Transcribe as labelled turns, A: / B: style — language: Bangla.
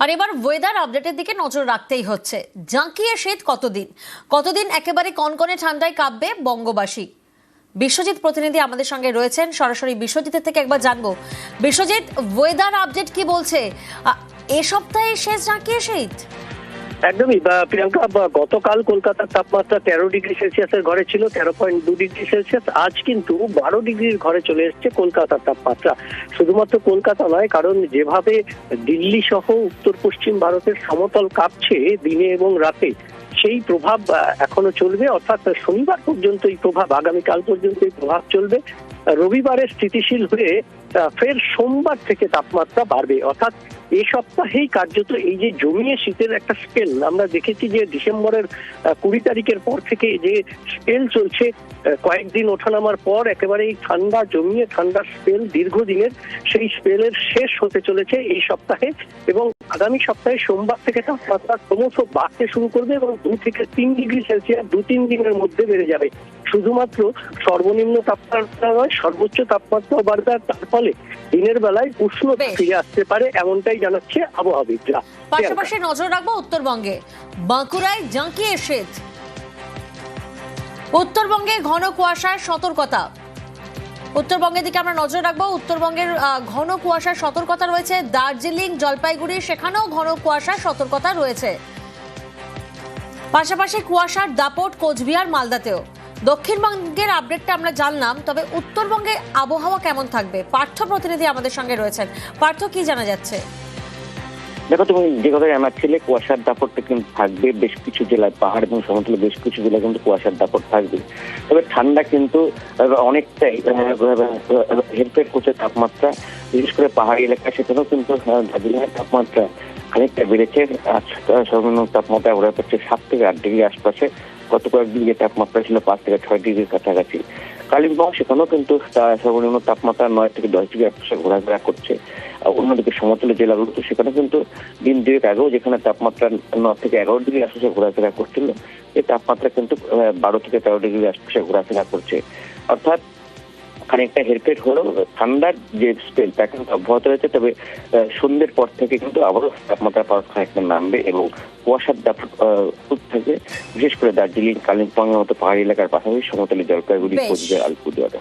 A: আর এবার ওয়েদার আপডেটের দিকে নজর রাখতেই হচ্ছে। জাঁকিয়ে শীত কতদিন একেবারে কনকনে ঠান্ডায় কাঁপবে বঙ্গবাসী। বিশ্বজিৎ প্রতিনিধি আমাদের সঙ্গে রয়েছেন, সরাসরি বিশ্বজিতের থেকে একবার জানবো। বিশ্বজিৎ, ওয়েদার আপডেট কি বলছে? এ সপ্তাহে শেষ জাঁকিয়ে শীত।
B: একদমই প্রিয়াঙ্কা, গতকাল কলকাতার তাপমাত্রা 13 ডিগ্রি সেলসিয়াসের ঘরে ছিল, 13.2 ডিগ্রি সেলসিয়াস। আজ কিন্তু 12 ডিগ্রির ঘরে চলে এসেছে কলকাতার তাপমাত্রা। শুধুমাত্র কলকাতা নয়, কারণ যেভাবে দিল্লি সহ উত্তর পশ্চিম ভারতের সমতল কাঁপছে দিনে এবং রাতে, সেই প্রভাব এখনো চলবে। অর্থাৎ শনিবার পর্যন্ত এই প্রভাব, আগামীকাল পর্যন্ত এই প্রভাব চলবে। রবিবারে স্থিতিশীল হয়ে ফের সোমবার থেকে তাপমাত্রা বাড়বে। অর্থাৎ এই সপ্তাহেই কার্যত এই যে জমিয়ে শীতের একটা স্পেল আমরা দেখেছি, যে ডিসেম্বরের 20 তারিখের পর থেকে যে স্পেল চলছে, কয়েকদিন ওঠানামার পর একেবারে এই ঠান্ডা জমিয়ে ঠান্ডার স্পেল দীর্ঘদিনের, সেই স্পেলের শেষ হতে চলেছে এই সপ্তাহে। এবং আগামী সপ্তাহে সোমবার থেকে তাপমাত্রা ক্রমশ বাড়তে শুরু করবে এবং 2 থেকে 3 ডিগ্রি সেলসিয়াস 2-3 দিনের মধ্যে বেড়ে যাবে। শুধুমাত্র সর্বনিম্ন তাপমাত্রা নয়, সর্বোচ্চ তাপমাত্রাও বাড়বে। তার ফলে দিনের বেলায় উষ্ণতা ফিরে আসতে পারে, এমনটাই জানাচ্ছে আবহাওয়াবিদরা।
A: পাশাপাশি নজর রাখবো উত্তরবঙ্গে। বাঁকুড়ায় জাঁকিয়ে শীত। উত্তরবঙ্গে ঘন কুয়াশার সতর্কতা। উত্তরবঙ্গের দিকে আমরা নজর রাখবো। উত্তরবঙ্গের ঘন কুয়াশার সতর্কতা রয়েছে। দার্জিলিং, জলপাইগুড়ি, সেখানেও ঘন কুয়াশার সতর্কতা রয়েছে। পাশাপাশি কুয়াশার দাপট কোচবিহার, মালদাতেও। দক্ষিণবঙ্গের আপডেটটা আমরা জানলাম, তবে উত্তরবঙ্গে আবহাওয়া কেমন থাকবে? পার্থ প্রতিনিধি আমাদের সঙ্গে রয়েছেন। পার্থ, কি জানা যাচ্ছে?
C: দেখো, তুমি যে কথা জানাচ্ছিলে, কুয়াশার দাপটটা কিন্তু থাকবে বেশ কিছু জেলায়, পাহাড় এবং সমতলে বেশ কিছু জেলায় কিন্তু কুয়াশার দাপট থাকবে। তবে ঠান্ডা কিন্তু অনেকটাই হেরফের করছে তাপমাত্রা, বিশেষ করে পাহাড়ি এলাকা। সেখানেও কিন্তু দার্জিলিংয়ের তাপমাত্রা খানিকটা বেড়েছে। আজ সর্বনিম্ন তাপমাত্রা ঘোরা পড়ছে 7 থেকে 8 ডিগ্রি আশপাশে। গত কয়েকদিন যে তাপমাত্রা ছিল 5 থেকে 6 ডিগ্রির কাছাকাছি। কালিম্পং, সেখানেও কিন্তু সর্বনিম্ন তাপমাত্রা 9 থেকে 10 ডিগ্রি আশপাশে ঘোরাফেরা করছে। অন্যদিকে সমতলের জেলাগুলো, সেখানে কিন্তু দিন দুয়েক আগেও যেখানে তাপমাত্রা 9 থেকে 11 ডিগ্রি আশপাশে ঘোরাফেরা করছিল, এই তাপমাত্রা কিন্তু 12 থেকে 13 ডিগ্রি আশপাশে ঘোরাফেরা করছে। অর্থাৎ খানিকটা হেরফের হলেও ঠান্ডার যে স্পেল তা কিন্তু অব্যাহত রয়েছে। তবে সন্ধ্যের পর থেকে কিন্তু আবারও তাপমাত্রা খানিকটা নামবে এবং কুয়াশার দাপট থাকবে, বিশেষ করে দার্জিলিং, কালিম্পং এর মতো পাহাড়ি এলাকার পাশাপাশি সমতলে জলপাইগুড়ি, কোচবিহার, আলিপুরদুয়ারে।